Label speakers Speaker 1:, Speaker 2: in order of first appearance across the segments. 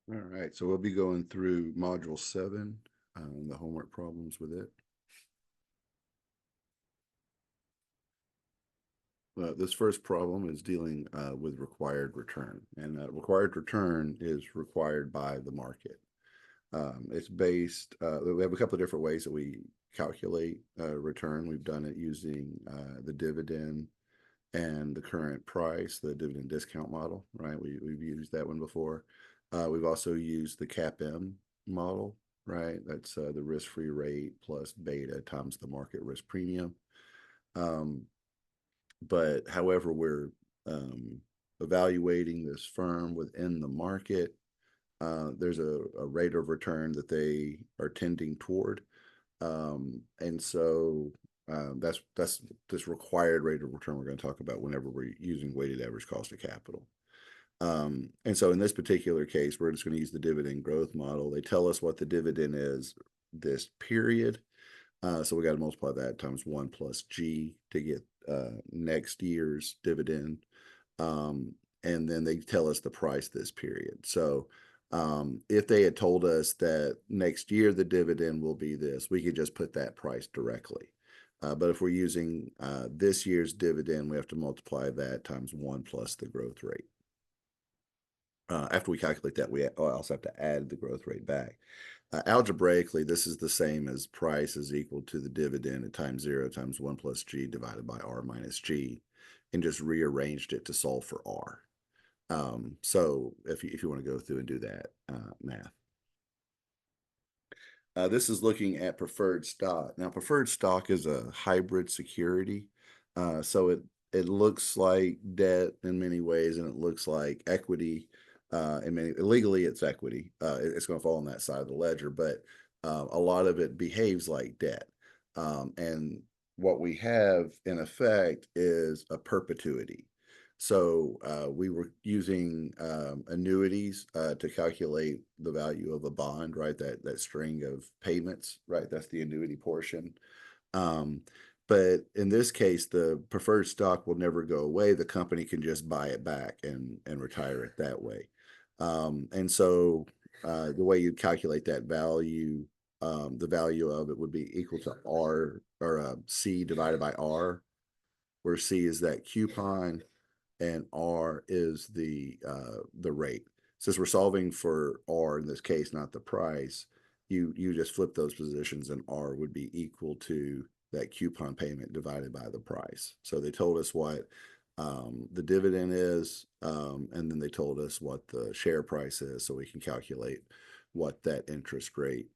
Speaker 1: All right, so we'll be going through module 7, the homework problems with it. This first problem is dealing with required return, and required return is required by the market. It's based, we have a couple of different ways that we calculate return. We've done it using the dividend and the current price, the dividend discount model, right? We've used that one before. We've also used the CAPM model, right? That's the risk-free rate plus beta times the market risk premium. But however, we're evaluating this firm within the market. There's a rate of return that they are tending toward. And so that's this required rate of return we're going to talk about whenever we're using weighted average cost of capital. And so in this particular case, we're just going to use the dividend growth model. They tell us what the dividend is this period. So we got to multiply that times 1 plus G to get next year's dividend. And then they tell us the price this period. So if they had told us that next year the dividend will be this, we could just put that price directly. But if we're using this year's dividend, we have to multiply that times 1 plus the growth rate. After we calculate that, we also have to add the growth rate back. Algebraically, this is the same as price is equal to the dividend at time 0 times 1 plus G divided by R minus G, and just rearranged it to solve for R. So if you want to go through and do that math. This is looking at preferred stock. Now, preferred stock is a hybrid security. So it looks like debt in many ways, and it looks like equity. Legally, it's equity. It's going to fall on that side of the ledger, but a lot of it behaves like debt. And what we have in effect is a perpetuity. So we were using annuities to calculate the value of a bond, right? That string of payments, right? That's the annuity portion. Um, but in this case, the preferred stock will never go away. The company can just buy it back and retire it that way. And so the way you calculate that value, the value of it would be equal to R or C divided by R, where C is that coupon and R is the rate. Since we're solving for R in this case, not the price, you just flip those positions and R would be equal to that coupon payment divided by the price. So they told us what the dividend is, and then they told us what the share price is, so we can calculate what that interest rate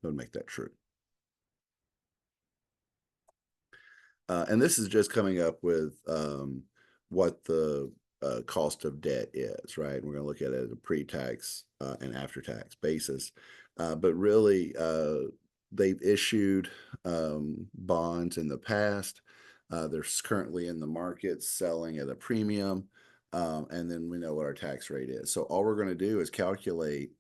Speaker 1: would make that true. And this is just coming up with what the cost of debt is, right? We're going to look at it at a pre-tax and after-tax basis. But really, they've issued bonds in the past. They're currently in the market selling at a premium. And then we know what our tax rate is. So all we're going to do is calculate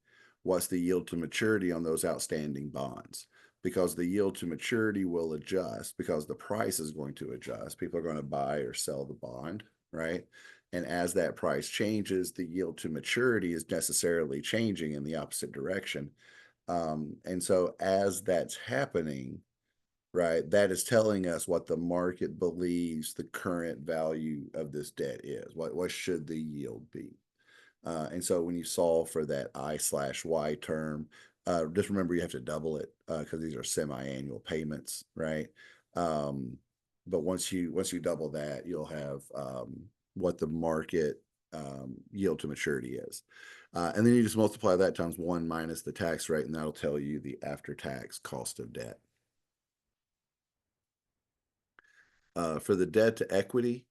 Speaker 1: what's the yield to maturity on those outstanding bonds, because the yield to maturity will adjust because the price is going to adjust. People are going to buy or sell the bond, right? And as that price changes, the yield to maturity is necessarily changing in the opposite direction. And so as that's happening, right, that is telling us what the market believes the current value of this debt is. What should the yield be? And so when you solve for that I/Y term, just remember you have to double it because these are semi-annual payments, right? But once you double that, you'll have what the market yield to maturity is. And then you just multiply that times 1 minus the tax rate, and that'll tell you the after-tax cost of debt. For the debt to equity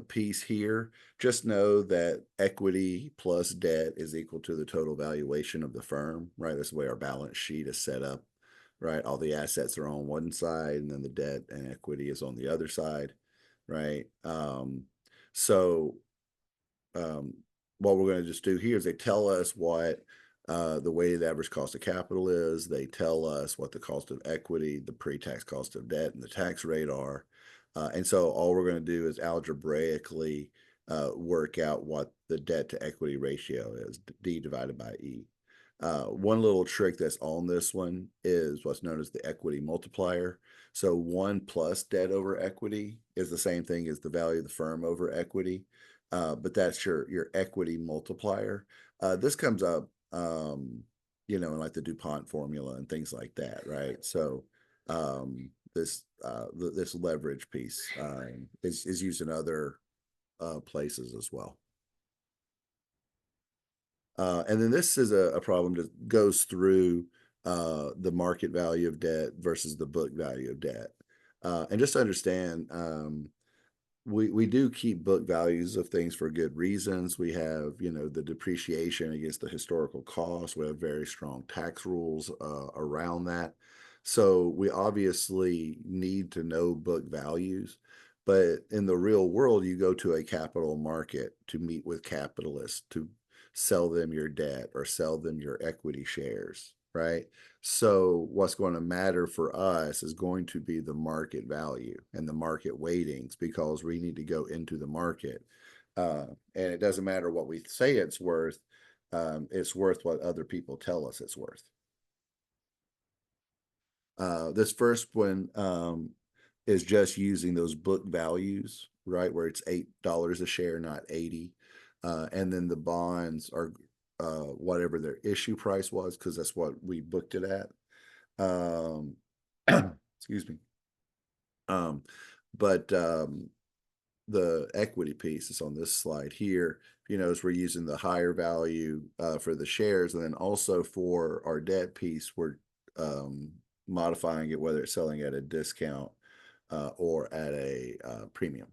Speaker 1: piece here, just know that equity plus debt is equal to the total valuation of the firm, right? That's the way our balance sheet is set up, right? All the assets are on one side, and then the debt and equity is on the other side, right? So what we're going to just do here is they tell us what the weighted average cost of capital is. They tell us what the cost of equity, the pre-tax cost of debt, and the tax rate are. And so all we're going to do is algebraically work out what the debt to equity ratio is, D divided by E. One little trick that's on this one is what's known as the equity multiplier. So 1 plus debt over equity is the same thing as the value of the firm over equity, but that's your equity multiplier. This comes up, in like the DuPont formula and things like that, right? So this leverage piece is used in other places as well. And then this is a problem that goes through the market value of debt versus the book value of debt. And just to understand, we do keep book values of things for good reasons. We have, the depreciation against the historical cost. We have very strong tax rules around that. So we obviously need to know book values. But in the real world, you go to a capital market to meet with capitalists to sell them your debt or sell them your equity shares, right? So what's going to matter for us is going to be the market value and the market weightings because we need to go into the market. And it doesn't matter what we say it's worth what other people tell us it's worth. This first one is just using those book values, right? Where it's $8 a share, not 80. And then the bonds are whatever their issue price was, because that's what we booked it at. Excuse me. But the equity piece is on this slide here. As we're using the higher value for the shares, and then also for our debt piece, we're modifying it, whether it's selling at a discount or at a premium.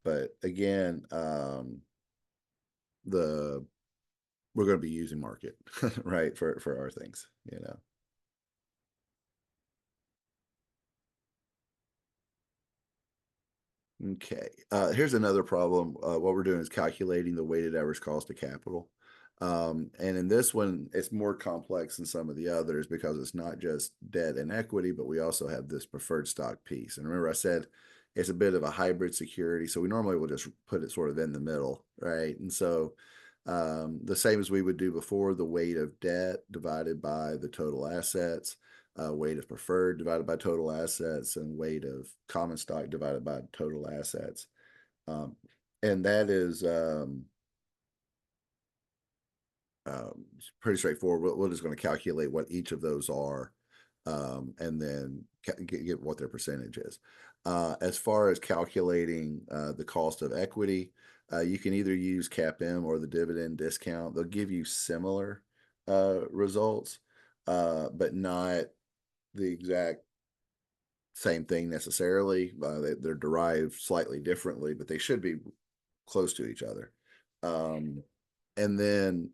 Speaker 1: But again, we're going to be using market, right, for our things. Okay. Here's another problem. What we're doing is calculating the weighted average cost of capital. And in this one, it's more complex than some of the others because it's not just debt and equity, but we also have this preferred stock piece. And remember, I said it's a bit of a hybrid security. So we normally will just put it sort of in the middle, right? And so the same as we would do before, the weight of debt divided by the total assets, weight of preferred divided by total assets, and weight of common stock divided by total assets. And that is pretty straightforward. We're just going to calculate what each of those are and then get what their percentage is. As far as calculating the cost of equity, you can either use CAPM or the dividend discount. They'll give you similar results, but not the exact same thing necessarily. They're derived slightly differently, but they should be close to each other. And then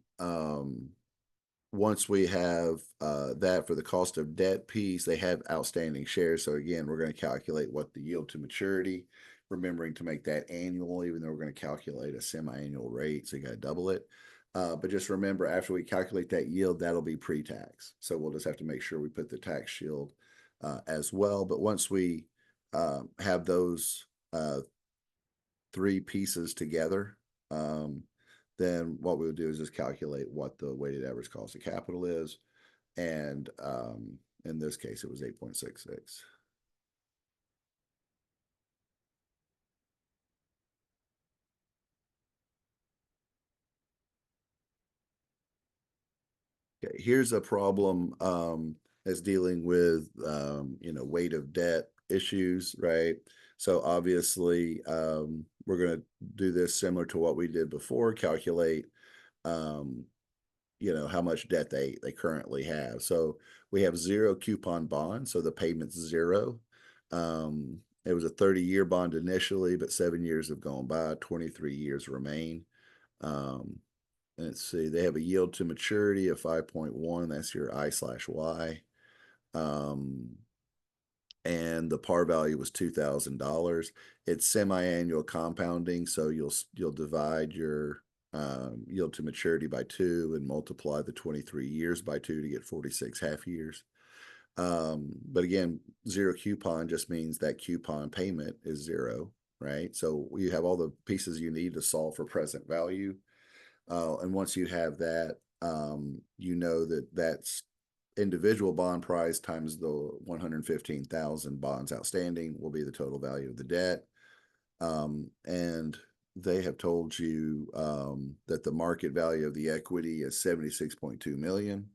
Speaker 1: once we have that for the cost of debt piece, they have outstanding shares. So again, we're going to calculate what the yield to maturity, remembering to make that annual, even though we're going to calculate a semi-annual rate. So you got to double it. But just remember, after we calculate that yield, that'll be pre-tax. So we'll just have to make sure we put the tax shield as well. But once we have those three pieces together, then what we would do is just calculate what the weighted average cost of capital is. And in this case, it was 8.66. Okay, here's a problem that's dealing with, weight of debt issues, right? So obviously, we're going to do this similar to what we did before, calculate how much debt they currently have. So we have zero coupon bonds, so the payment's zero. It was a 30-year bond initially, but 7 years have gone by, 23 years remain. Let's see, they have a yield to maturity of 5.1. That's your I/Y. And the par value was $2,000. It's semi-annual compounding, so you'll divide your yield to maturity by 2 and multiply the 23 years by 2 to get 46 half years. But again, zero coupon just means that coupon payment is zero. right? So you have all the pieces you need to solve for present value. And once you have that, you know that that's individual bond price times the 115,000 bonds outstanding will be the total value of the debt. And they have told you that the market value of the equity is 76.2 million,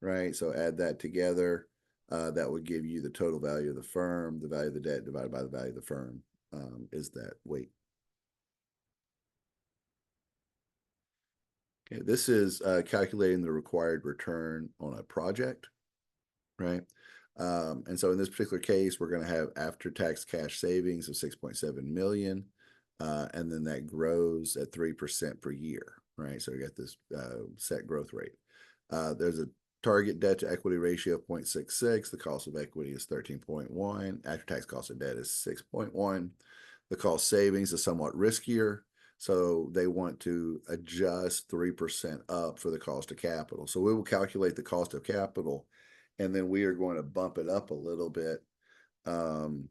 Speaker 1: right? So add that together. That would give you the total value of the firm. The value of the debt divided by the value of the firm is that weight. Okay, this is calculating the required return on a project, right? And so in this particular case, we're going to have after-tax cash savings of 6.7 million, and then that grows at 3% per year, right? So we got this set growth rate. There's a target debt to equity ratio of 0.66. The cost of equity is 13.1. After-tax cost of debt is 6.1. The cost savings is somewhat riskier. So they want to adjust 3% up for the cost of capital. So we will calculate the cost of capital, and then we are going to bump it up a little bit, and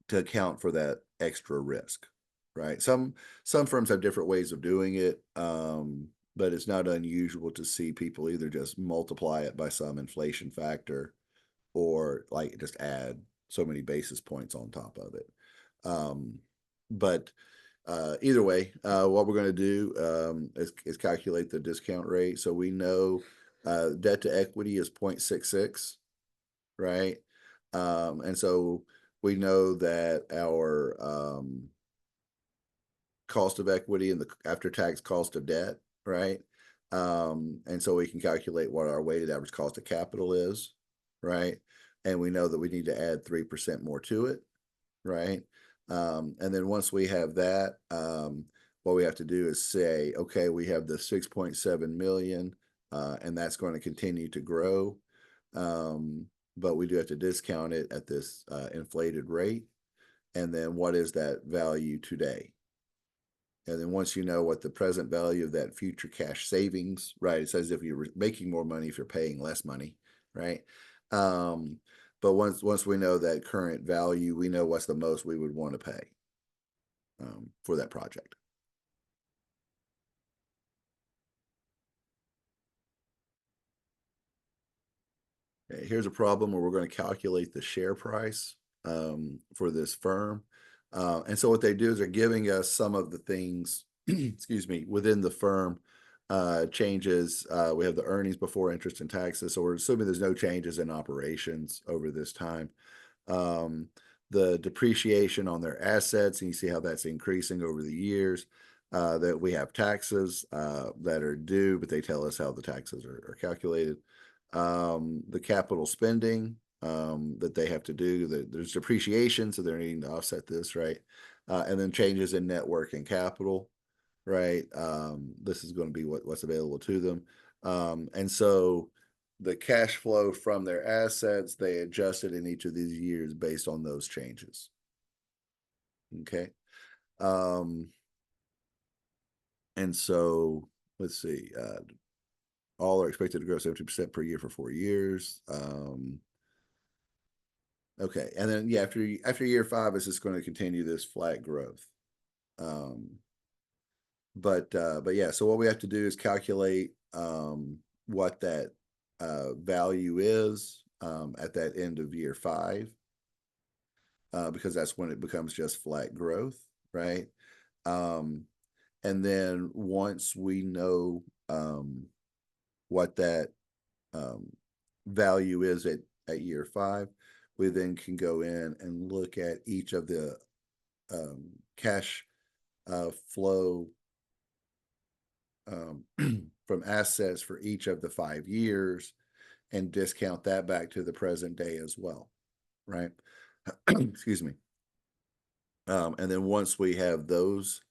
Speaker 1: to account for that extra risk, right? Some firms have different ways of doing it, but it's not unusual to see people either just multiply it by some inflation factor or like just add so many basis points on top of it. But either way, what we're going to do is calculate the discount rate. So we know debt to equity is 0.66, right? And so we know that our cost of equity and the after-tax cost of debt, right? And so we can calculate what our weighted average cost of capital is, right? And we know that we need to add 3% more to it, right? And then once we have that, what we have to do is say, okay, we have the 6.7 million, and that's going to continue to grow. But we do have to discount it at this inflated rate. And then what is that value today? And then once you know what the present value of that future cash savings, right? It says if you're making more money, if you're paying less money, right? But once we know that current value, we know what's the most we would want to pay for that project. Okay, here's a problem where we're going to calculate the share price for this firm. And so what they do is they're giving us some of the things, excuse me, within the firm changes. We have the earnings before interest and taxes. So we're assuming there's no changes in operations over this time. The depreciation on their assets, and you see how that's increasing over the years. That we have taxes that are due, but they tell us how the taxes are calculated. The capital spending that they have to do. There's depreciation, so they're needing to offset this, right? And then changes in net working capital, right? This is going to be what's available to them. And so the cash flow from their assets, they adjusted in each of these years based on those changes. Okay. And so let's see, all are expected to grow 70% per year for 4 years. Okay. And then, yeah, after year 5, it's just going to continue this flat growth. But yeah, so what we have to do is calculate what that value is at that end of year 5, because that's when it becomes just flat growth, right? And then once we know what that value is at year 5, we then can go in and look at each of the cash flow from assets for each of the 5 years and discount that back to the present day as well, right? Excuse me. And then once we have those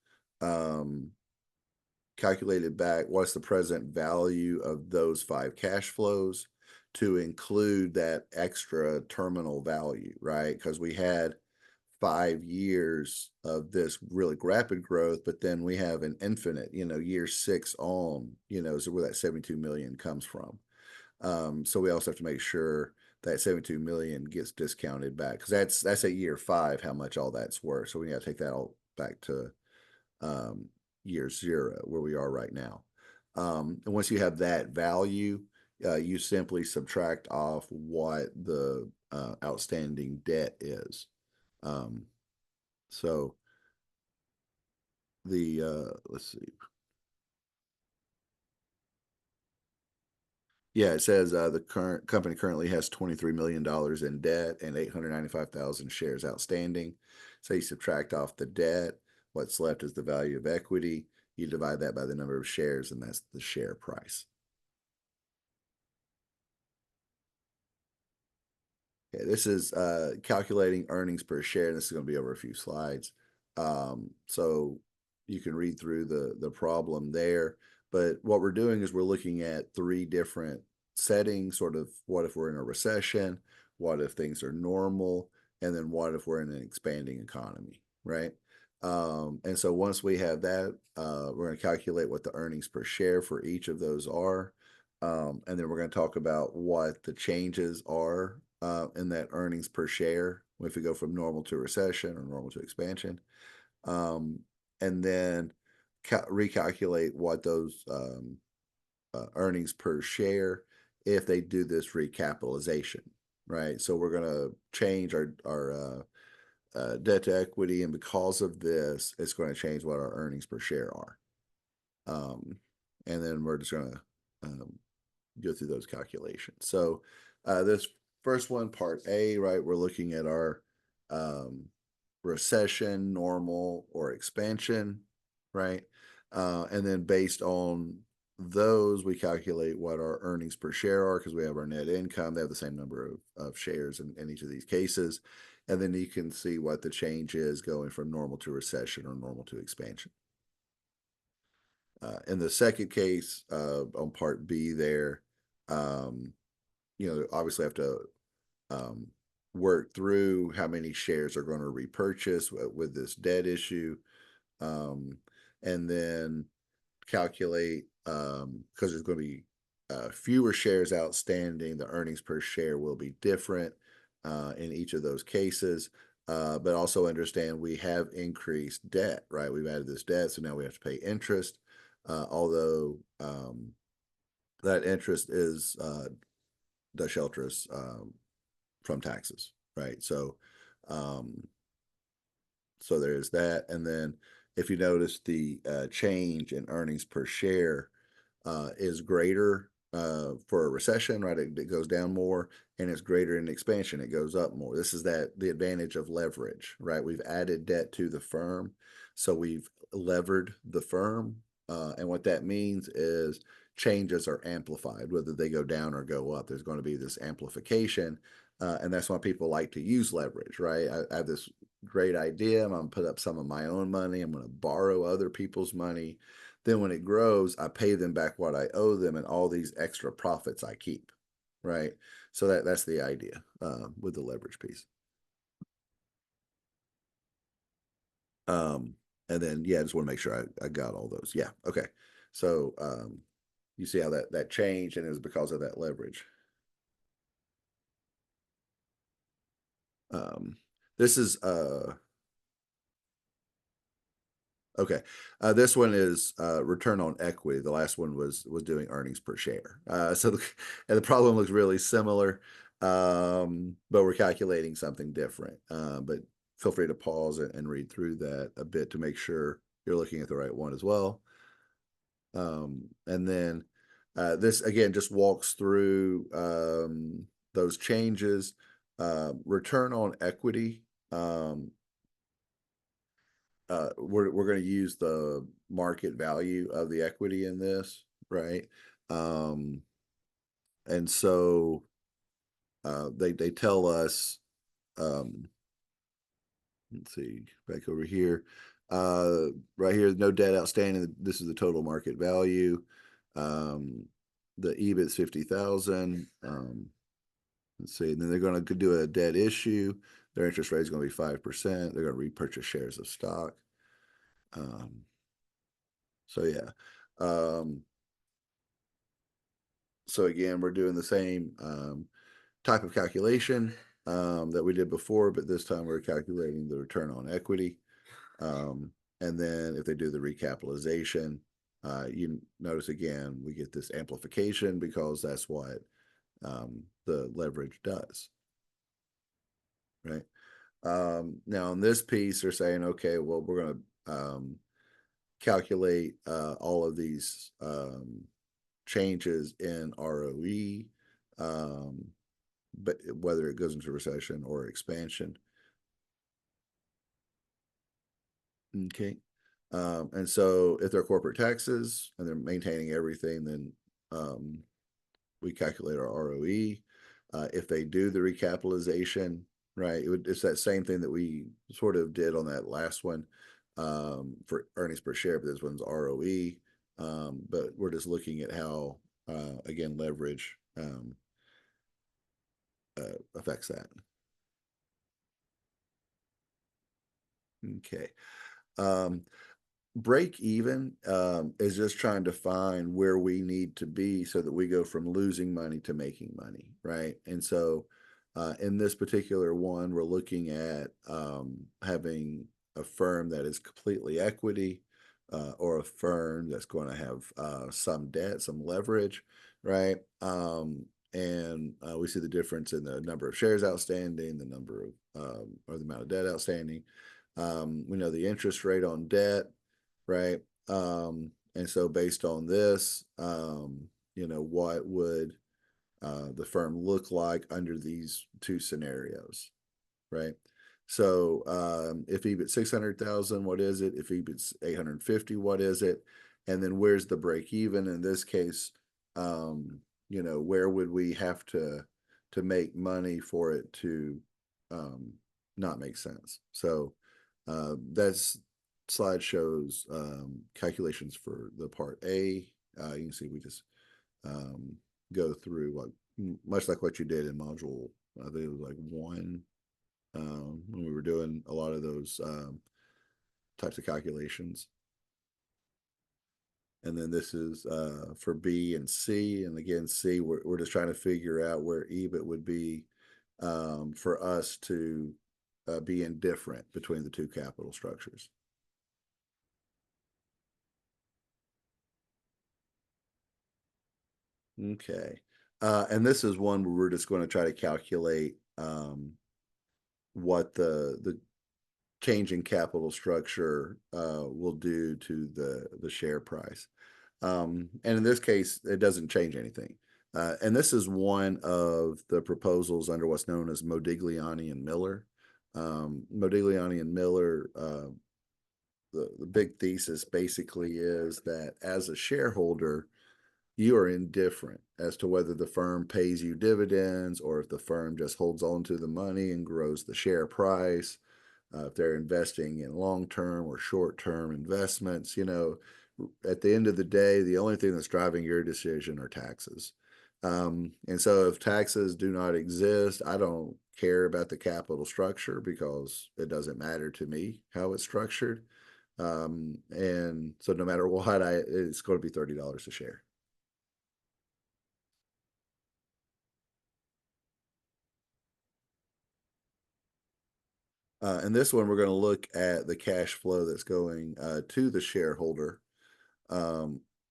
Speaker 1: calculated back, what's the present value of those 5 cash flows to include that extra terminal value, right? Because we had 5 years of this really rapid growth, but then we have an infinite, year 6 on, is where that 72 million comes from. So we also have to make sure that 72 million gets discounted back because that's at year 5 how much all that's worth. So we got to take that all back to um, year 0 where we are right now. And once you have that value, you simply subtract off what the outstanding debt is. Um, so the let's see. Yeah, it says the current company currently has $23 million in debt and 895,000 shares outstanding. So you subtract off the debt, what's left is the value of equity. You divide that by the number of shares, and that's the share price. Okay, this is calculating earnings per share. This is going to be over a few slides. So you can read through the problem there. But what we're doing is we're looking at 3 different settings, sort of what if we're in a recession, what if things are normal, and then what if we're in an expanding economy, right? And so once we have that, we're going to calculate what the earnings per share for each of those are. And then we're going to talk about what the changes are in that earnings per share if we go from normal to recession or normal to expansion. And then recalculate what those earnings per share if they do this recapitalization, right? So we're going to change our debt to equity, and because of this, it's going to change what our earnings per share are. And then we're just going to go through those calculations. So this first one, part A, right, we're looking at our recession, normal, or expansion, right? And then based on those, we calculate what our earnings per share are because we have our net income. They have the same number of shares in each of these cases. And then you can see what the change is going from normal to recession or normal to expansion. In the second case, on part B there, um, obviously have to um, work through how many shares are going to repurchase with this debt issue, um, and then calculate because there's going to be fewer shares outstanding. The earnings per share will be different in each of those cases. But also understand we have increased debt, right? We've added this debt, so now we have to pay interest. Although that interest is does shelter us from taxes, right? Um, so there's that, and then if you notice the change in earnings per share is greater for a recession, right? It goes down more, and it's greater in expansion. It goes up more. This is the advantage of leverage, right? We've added debt to the firm, so we've levered the firm, and what that means is changes are amplified, whether they go down or go up. There's going to be this amplification, and that's why people like to use leverage, right? I have this great idea. I'm going to put up some of my own money. I'm going to borrow other people's money. Then when it grows, I pay them back what I owe them and all these extra profits I keep, right? So that's the idea with the leverage piece. Um, and then yeah, I just want to make sure I got all those. Yeah, okay. So you see how that changed, and it was because of that leverage. Um, this is Okay. This one is return on equity. The last one was doing earnings per share. And the problem looks really similar, but we're calculating something different. But feel free to pause and read through that a bit to make sure you're looking at the right one as well. And then this again just walks through those changes. Return on equity. We're going to use the market value of the equity in this, right? Um, and so they tell us, um, let's see, back over here, right here, no debt outstanding. This is the total market value. Um, the EBIT is 50,000. Let's see, and then they're going to do a debt issue. Their interest rate is going to be 5%. They're going to repurchase shares of stock. Um, so yeah. Um, so again, we're doing the same type of calculation that we did before, but this time we're calculating the return on equity. And then if they do the recapitalization, you notice again, we get this amplification because that's what the leverage does, right? Now in this piece, they're saying, okay, well, we're going to calculate all of these changes in ROE, but whether it goes into recession or expansion. Okay. And so if they're corporate taxes and they're maintaining everything, then we calculate our ROE. If they do the recapitalization, right, it's that same thing that we sort of did on that last one for earnings per share, but this one's ROE. But we're just looking at how, again, leverage affects that. Okay. Break even is just trying to find where we need to be so that we go from losing money to making money, right? And so in this particular one, we're looking at having a firm that is completely equity or a firm that's going to have some debt, some leverage, right? And we see the difference in the number of shares outstanding, the number of or the amount of debt outstanding. We know the interest rate on debt, right? And so based on this, what would the firm look like under these two scenarios, right? So if EBIT 600,000, what is it? If EBIT's 850, what is it? And then where's the break even in this case? Where would we have to make money for it to not make sense? So that's slide shows calculations for the part A. You can see we just go through what much like what you did in module. I think it was like 1 when we were doing a lot of those types of calculations. And then this is for B and C. And again, C, we're just trying to figure out where EBIT would be for us to be indifferent between the two capital structures. Okay. And this is one where we're just going to try to calculate what the change in capital structure will do to the share price. And in this case, it doesn't change anything. And this is one of the proposals under what's known as Modigliani and Miller. Modigliani and Miller, the big thesis basically is that as a shareholder, you are indifferent as to whether the firm pays you dividends or if the firm just holds on to the money and grows the share price. If they're investing in long-term or short-term investments, at the end of the day, the only thing that's driving your decision are taxes. And so if taxes do not exist, I don't care about the capital structure because it doesn't matter to me how it's structured. And so no matter what, it's going to be $30 a share. And this one, we're going to look at the cash flow that's going to the shareholder.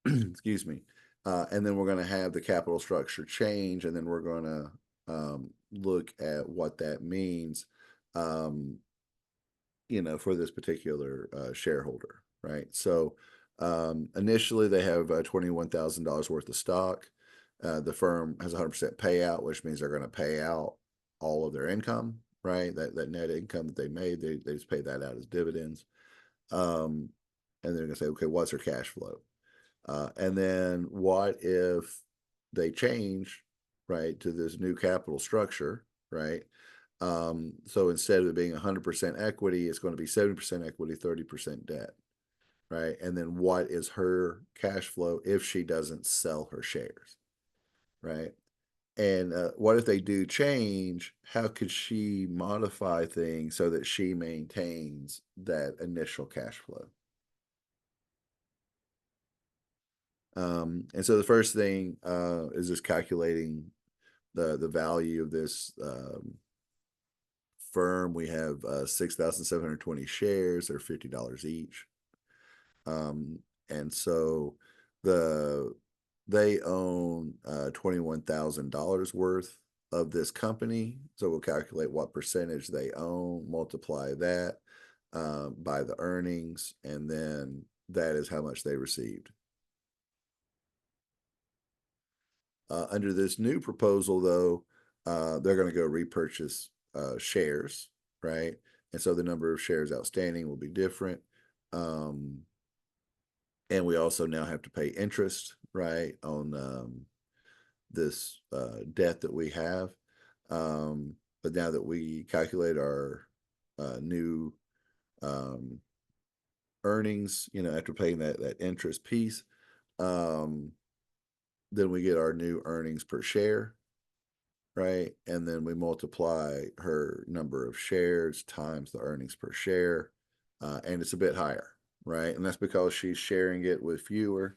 Speaker 1: Excuse me. And then we're going to have the capital structure change, and then we're going to look at what that means, for this particular shareholder, right? So initially, they have $21,000 worth of stock. The firm has 100% payout, which means they're going to pay out all of their income, right? That net income that they made, they just pay that out as dividends. And they're going to say, okay, what's their cash flow? And then what if they change, right, to this new capital structure, right? So instead of it being 100% equity, it's going to be 70% equity, 30% debt, right? And then what is her cash flow if she doesn't sell her shares, right? And what if they do change? How could she modify things so that she maintains that initial cash flow? And so the first thing is just calculating the value of this firm. We have 6,720 shares. They're $50 each. And so the they own $21,000 worth of this company. So we'll calculate what percentage they own, multiply that by the earnings, and then that is how much they received. Under this new proposal, though, they're going to go repurchase shares, right? And so the number of shares outstanding will be different. And we also now have to pay interest, right, on this debt that we have. But now that we calculate our new earnings, after paying that interest piece, then we get our new earnings per share, right? And then we multiply her number of shares times the earnings per share, and it's a bit higher, right? And that's because she's sharing it with fewer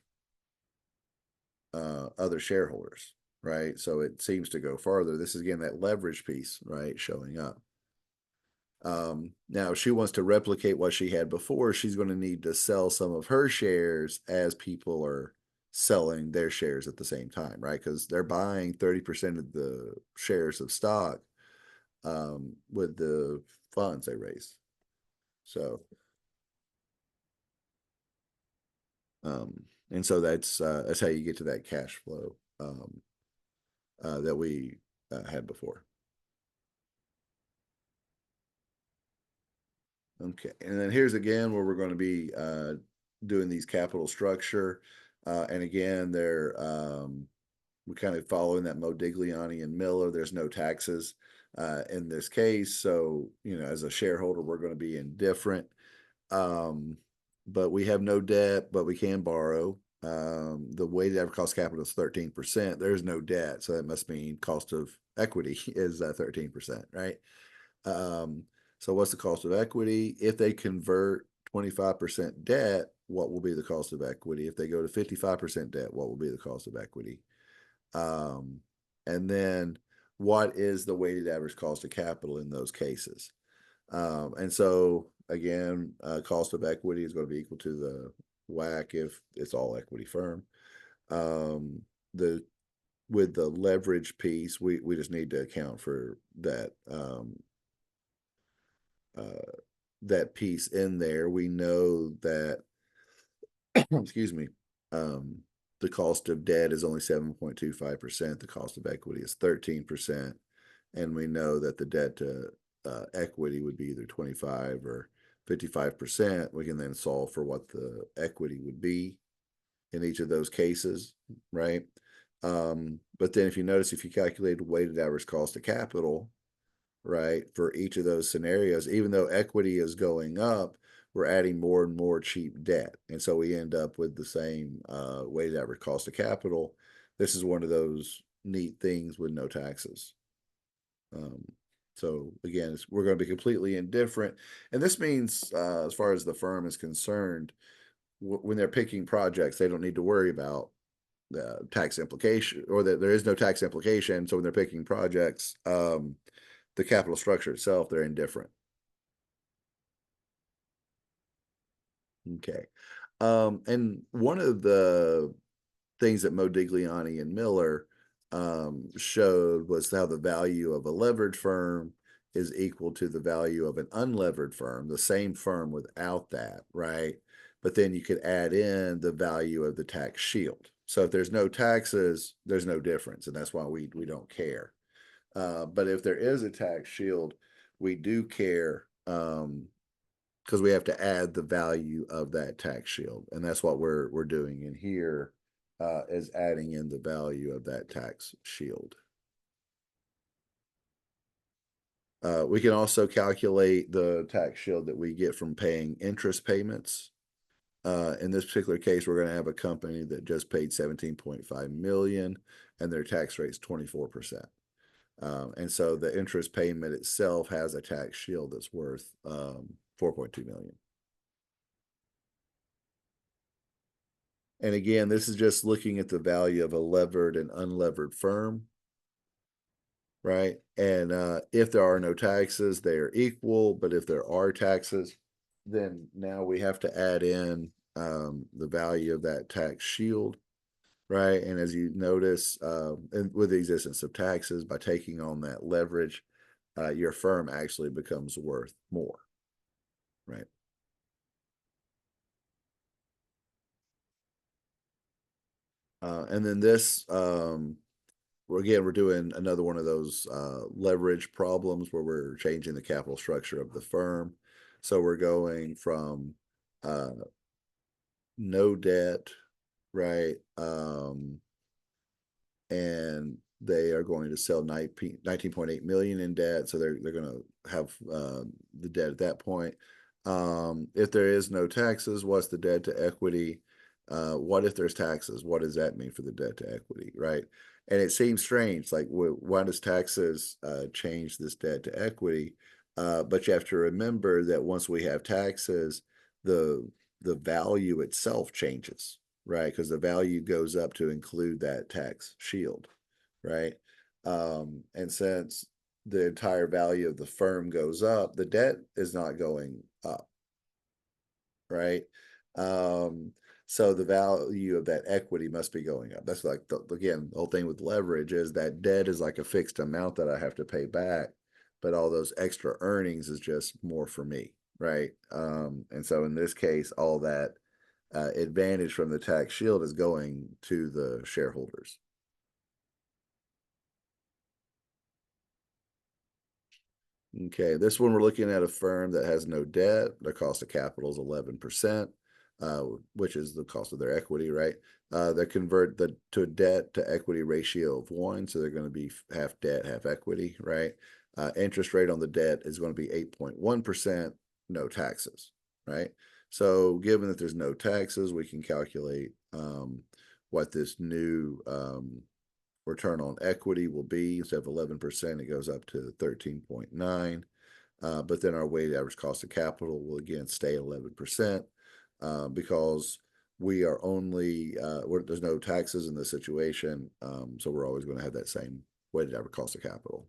Speaker 1: other shareholders, right? So it seems to go farther. This is again that leverage piece, right, showing up. Now, if she wants to replicate what she had before, she's going to need to sell some of her shares as people are selling their shares at the same time, right? Because they're buying 30% of the shares of stock with the funds they raise. So, and so that's how you get to that cash flow that we had before. Okay, and then here's again where we're going to be doing these capital structure, and again we're kind of following that Modigliani and Miller. There's no taxes in this case, so as a shareholder, we're going to be indifferent. But we have no debt, but we can borrow. The weighted average cost of capital is 13%. There's no debt, so that must mean cost of equity is 13%, right? So what's the cost of equity? If they convert 25% debt, what will be the cost of equity? If they go to 55% debt, what will be the cost of equity? And then what is the weighted average cost of capital in those cases? And so again, cost of equity is going to be equal to the WACC if it's all equity firm. With the leverage piece, we just need to account for that that piece in there. We know that excuse me, the cost of debt is only 7.25%. The cost of equity is 13%. And we know that the debt to equity would be either 25 or 55%. We can then solve for what the equity would be in each of those cases, right? But then if you notice, if you calculate the weighted average cost of capital, right, for each of those scenarios, even though equity is going up, we're adding more and more cheap debt. And so we end up with the same weighted average cost of capital. This is one of those neat things with no taxes. So again, we're going to be completely indifferent. And this means, as far as the firm is concerned, when they're picking projects, they don't need to worry about the tax implication, or that there is no tax implication. So when they're picking projects, the capital structure itself, they're indifferent. Okay. And one of the things that Modigliani and Miller showed was how the value of a levered firm is equal to the value of an unlevered firm, the same firm without that, right? But then you could add in the value of the tax shield. So if there's no taxes, there's no difference, and that's why we don't care. But if there is a tax shield, we do care because we have to add the value of that tax shield, and that's what we're doing in here, is adding in the value of that tax shield. We can also calculate the tax shield that we get from paying interest payments. In this particular case, we're going to have a company that just paid 17.5 million, and their tax rate is 24%. And so the interest payment itself has a tax shield that's worth 4.2 million. And again, this is just looking at the value of a levered and unlevered firm. right? And if there are no taxes, they are equal. But if there are taxes, then now we have to add in the value of that tax shield, right? And as you notice, and with the existence of taxes, by taking on that leverage, your firm actually becomes worth more, right? And then this, we're doing another one of those leverage problems where we're changing the capital structure of the firm. So we're going from uh, no debt, right? And they are going to sell 19.8 million in debt. So they're going to have the debt at that point. If there is no taxes, what's the debt to equity? What if there's taxes? What does that mean for the debt to equity, right? And it seems strange, like why does taxes change this debt to equity? But you have to remember that once we have taxes, the the value itself changes, right? Because the value goes up to include that tax shield, right? And since the entire value of the firm goes up, the debt is not going up, right? Um, so the value of that equity must be going up. That's like again, the whole thing with leverage is that debt is like a fixed amount that I have to pay back, but all those extra earnings is just more for me, right? And so in this case, all that advantage from the tax shield is going to the shareholders. Okay, this one we're looking at a firm that has no debt. Their cost of capital is 11%, uh, which is the cost of their equity, right? They convert the to a debt to equity ratio of 1, so they're going to be half debt, half equity, right? Interest rate on the debt is going to be 8.1%, no taxes, right? So given that there's no taxes, we can calculate what this new return on equity will be. Instead of 11%, it goes up to 13.9. But then our weighted average cost of capital will again stay 11% because we are only, there's no taxes in this situation. So we're always going to have that same weighted average cost of capital.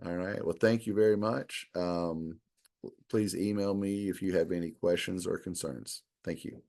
Speaker 1: All right. Well, thank you very much. Please email me if you have any questions or concerns. Thank you.